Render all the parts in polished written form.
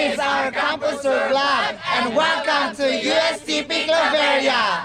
is our campus tour vlog, and welcome to USTP Claveria!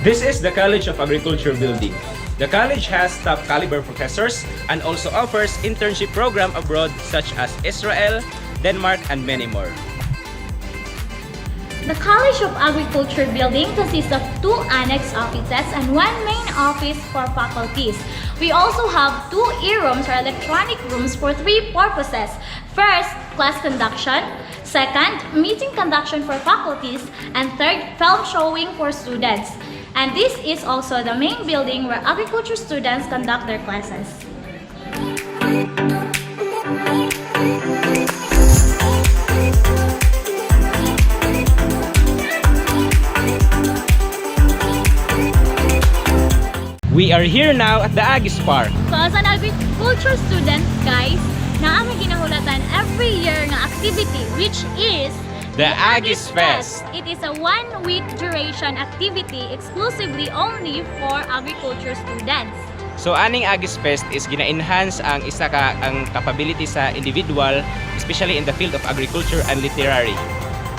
This is the College of Agriculture building. The college has top caliber professors and also offers internship program abroad such as Israel, Denmark, and many more. The College of Agriculture building consists of 2 annex offices and 1 main office for faculties. We also have 2 e-rooms or electronic rooms for 3 purposes. First, class conduction. Second, meeting conduction for faculties. And third, film showing for students. And this is also the main building where agriculture students conduct their classes. We are here now at the Agis Park. So as an agriculture student, guys, naaming ginahulatan every year na activity which is The Agis Fest. It is a 1-week duration activity exclusively only for agriculture students. So aning Agis Fest is gina-enhance ang ang capability sa individual, especially in the field of agriculture and literary.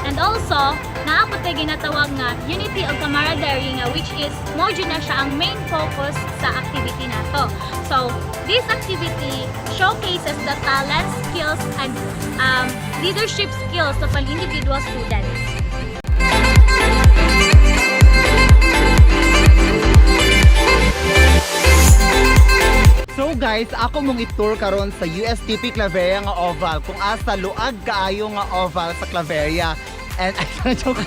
And also, naapot na ginatawag nga unity of camaraderie nga which is mo na siya ang main focus sa activity nato. So, this activity showcases the talents, skills, and leadership skills of an individual student. So guys, ako mong i-tour karon sa USTP Claveria nga oval kung asa luag kaayo nga oval sa Claveria. And ay joke.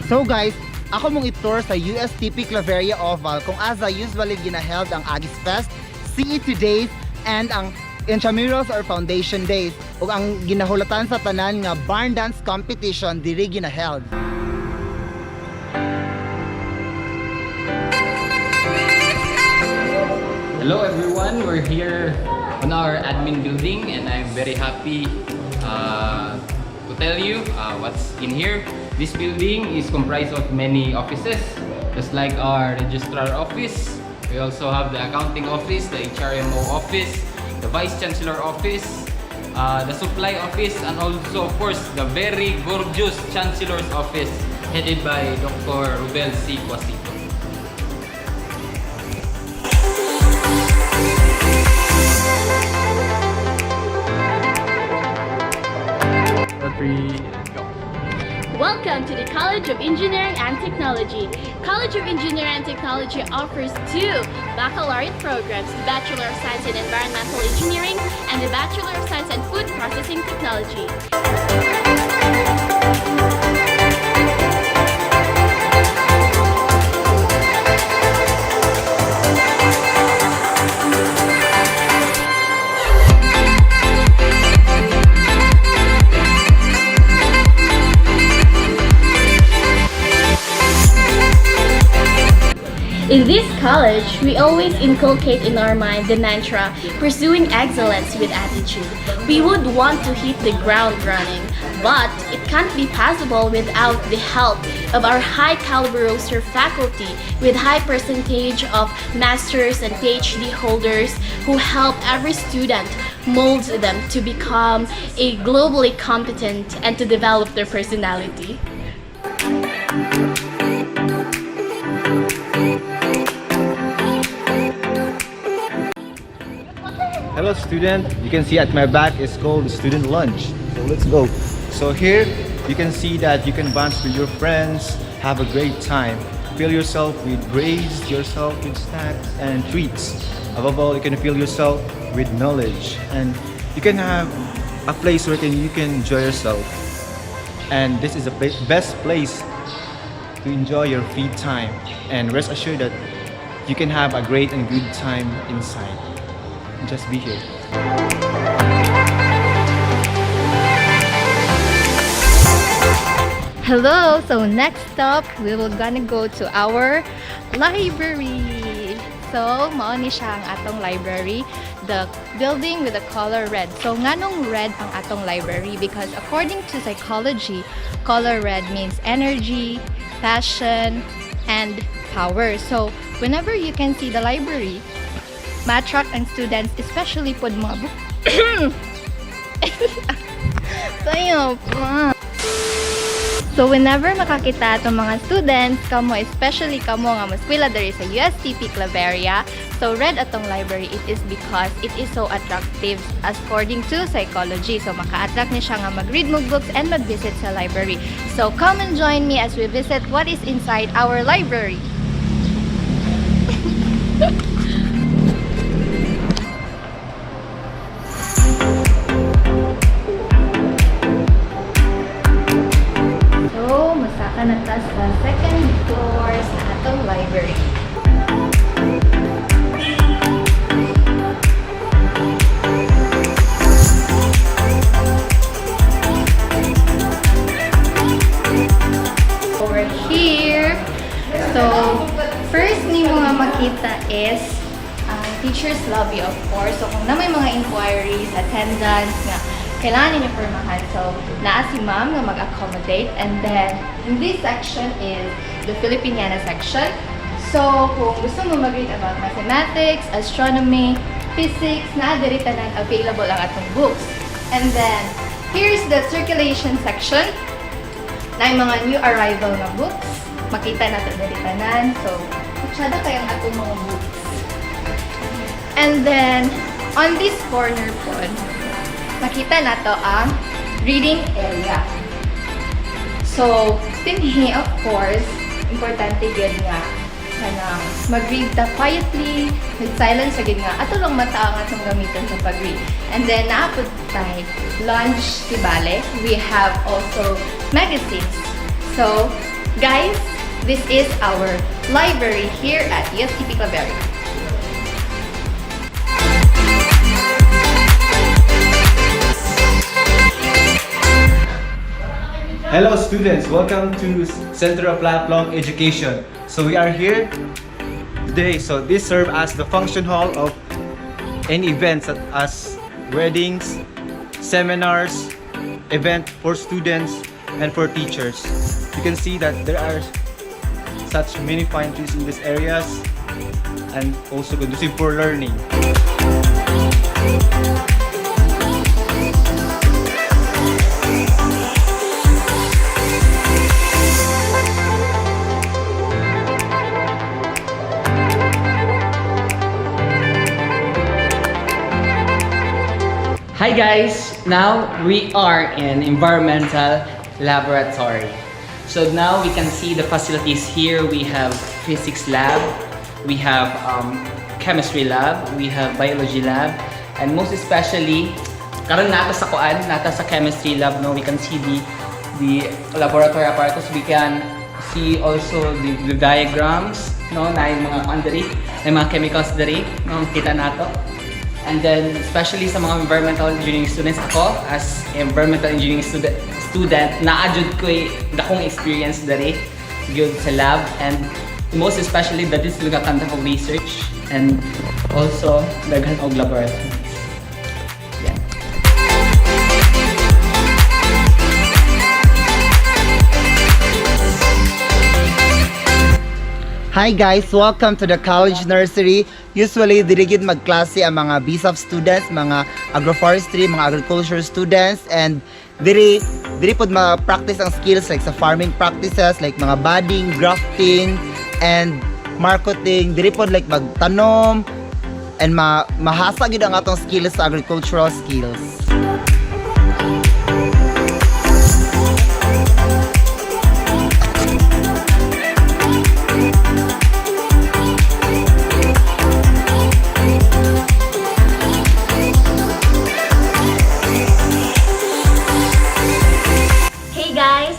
So guys, ako mong i-tour sa USTP Claveria oval kung asa usually ginaheld ang Agis Fest, CET Days, and ang Intramurals or Foundation Days, ug ang ginahulatan sa tanan nga barn dance competition diri ginaheld. Hello everyone, we're here on our admin building and I'm very happy to tell you what's in here. This building is comprised of many offices, just like our registrar office. We also have the accounting office, the HRMO office, the vice chancellor office, the supply office, and also of course the very gorgeous chancellor's office headed by Dr. Rubel C. Quasito. Welcome to the College of Engineering and Technology. College of Engineering and Technology offers 2 baccalaureate programs, the Bachelor of Science in Environmental Engineering and the Bachelor of Science in Food Processing Technology. In this college, we always inculcate in our mind the mantra, pursuing excellence with attitude. We would want to hit the ground running, but it can't be possible without the help of our high caliber roster faculty with high percentage of masters and PhD holders who help every student molds them to become a globally competent and to develop their personality. Hello student, you can see at my back is called student lunch. So let's go. So here you can see that you can bond with your friends, have a great time. Fill yourself with praise, yourself with snacks and treats. Above all, you can fill yourself with knowledge, and you can have a place where you can enjoy yourself. And this is the best place to enjoy your free time. And rest assured that you can have a great and good time inside. Just be here. Hello! So next stop, we will gonna go to our library. So, mao ni siya ang atong library, the building with the color red. So, nganong red ang atong library? Because according to psychology, color red means energy, passion, and power. So, whenever you can see the library, ma-attract ang students, especially pod mga book. Tayo pa. So whenever makakita itong mga students, kamo, especially kamo nga maskwela diri sa USTP Claveria, so red atong library, it is because it is so attractive according to psychology. So maka-attract ni siya nga mag-read mo books and mag-visit sa library. So come and join me as we visit what is inside our library. Na ta sa second floor sa atong library. Over here, so first ni mo nga makita is teacher's lobby, of course. So kung na may mga inquiries, attendance nga kailangan ninyo pormahan. So, naa si ma'am na mag-accommodate. And then, in this section is the Filipiniana section. So, kung gusto mo mag-read about mathematics, astronomy, physics, naa-diri tanan available ang atong books. And then, here's the circulation section na yung mga new arrival na books. Makita natin diri tanan. So, masyado kayang atong mga books. And then, on this corner po, makita na to ang reading area. So, tinhi, of course, importante gid nga kanang mag-read ta quietly, with silence sa gid nga ato lang mata ang atong gamiton sa pag-read. And then naapod tayo lunch tibale. We have also magazines. So, guys, this is our library here at USTP Claveria. Hello students, welcome to Center of Lifelong Education. So we are here today. So this serves as the function hall of any events such as weddings, seminars, event for students and for teachers. You can see that there are such many fine trees in these areas and also conducive for learning. Hi guys! Now we are in environmental laboratory. So now we can see the facilities here. We have physics lab, we have chemistry lab, we have biology lab, and most especially, karon nata sa kuan, nata sa chemistry lab, no, we can see the laboratory apparatus. We can see also the diagrams, no, na yung mga kuan diri, na yung mga chemicals diri, no, kita nato. And then, especially sa mga environmental engineering students, ako, as environmental engineering student, na-adjud ko dakong experience dari good sa lab, and most especially that is lugar kanta og research and also daghan og laboratories. Yeah. Hi guys, welcome to the college nursery. Usually, dirigid magklase ang mga BSAF students, mga agroforestry, mga agriculture students, and diri pod ma-practice ang skills like sa farming practices, like mga budding, grafting, and marketing. Diri pod like magtanom, and mahasa gid ang atong skills sa agricultural skills.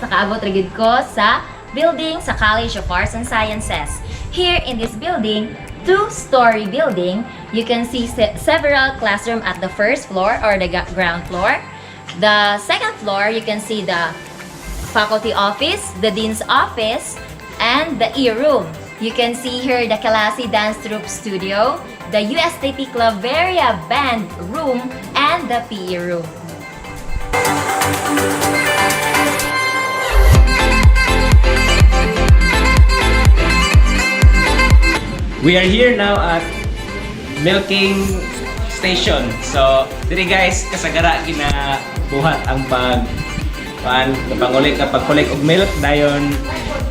Nakaabot rigid ko sa building sa College of Arts and Sciences. Here in this building, two-story building, you can see several classrooms at the first floor or the ground floor. The second floor, you can see the faculty office, the dean's office, and the E-room. You can see here the Kalasi Dance Troupe Studio, the USTP Claveria Band Room, and the PE room. We are here now at milking station. So, diri guys, kasagara buhat ang pagpangulik og milk dayon.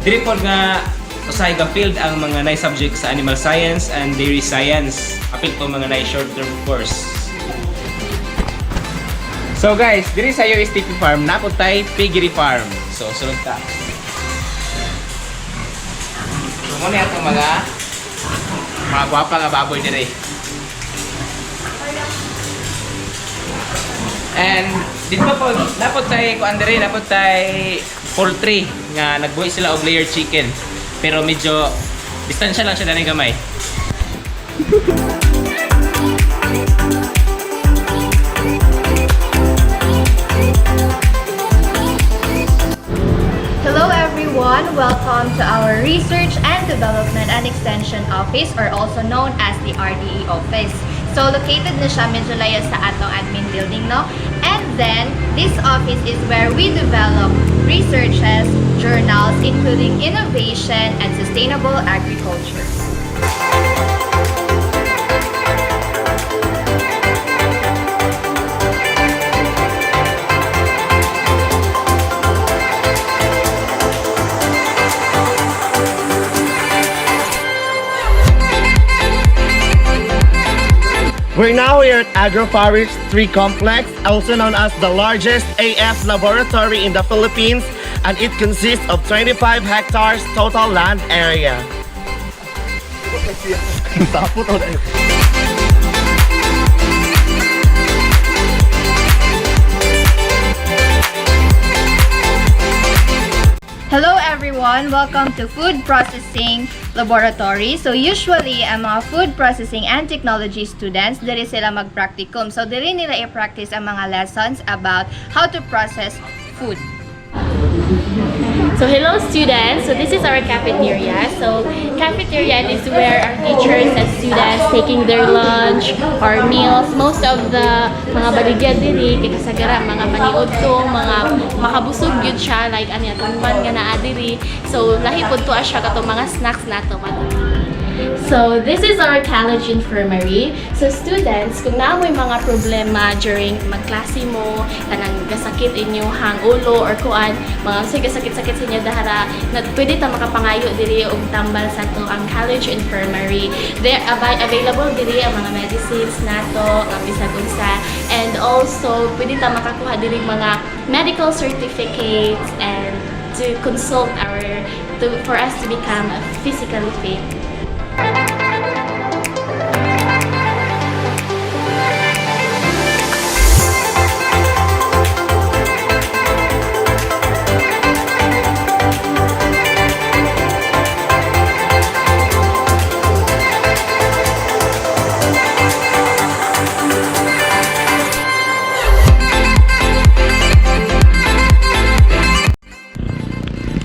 Diri pod nga usahay ka field ang mga nice subjects sa animal science and dairy science. Apil to mga nice short term course. So guys, diri sa USTP farm napod tay piggery farm. So, sunod ta. So, muna itong mga gwapa nga baboy dire. And dito po napod tay kuan dire, napod tay poultry nga nagbuhi sila og layer chicken. Pero medyo distansya lang siya dani gamay. Hello everyone! Welcome to our Research and Development and Extension Office, or also known as the RDE Office. So located na siya medyo layo sa atong admin building, no? And then, this office is where we develop researches, journals, including innovation and sustainable agriculture. We're now here at Agroforestry Complex, also known as the largest AF laboratory in the Philippines, and it consists of 25 hectares total land area. Hello everyone! Welcome to Food Processing Laboratory. So usually, ang mga food processing and technology students, diri sila mag-practicum. So diri nila i-practice ang mga lessons about how to process food. So hello students, so this is our cafeteria. So cafeteria is where our teachers and students taking their lunch or meals. Most of the mga baligya diri kay kasagara mga maniud to, mga makabusog gyud siya like anya tuman nga naa diri. So lahi pud to siya katong mga snacks nato madto. So this is our college infirmary. So students, kung naamoy mga problema during magklase mo, kanang gasakit inyong ulo or kuan, mga sakit-sakit sa inyo dahara, pwede ta makapangayo diri og tambal sa to ang college infirmary. They available diri ang mga medicines nato, ang bisag unsa, and also pwede ta makakuha diri mga medical certificates and to consult for us to become physically fit.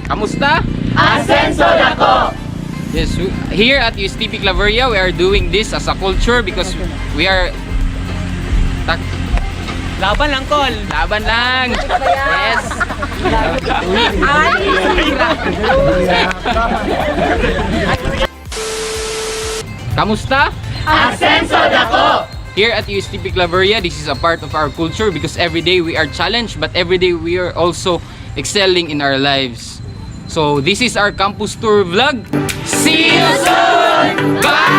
Kamusta? Asenso nako! Yes, here at USTP Claveria, we are doing this as a culture because we are... Laban lang, Col! Laban lang! Yes! Kamusta? Asenso dako! Here at USTP Claveria, this is a part of our culture because every day we are challenged, but every day we are also excelling in our lives. So this is our campus tour vlog. See you soon! Bye!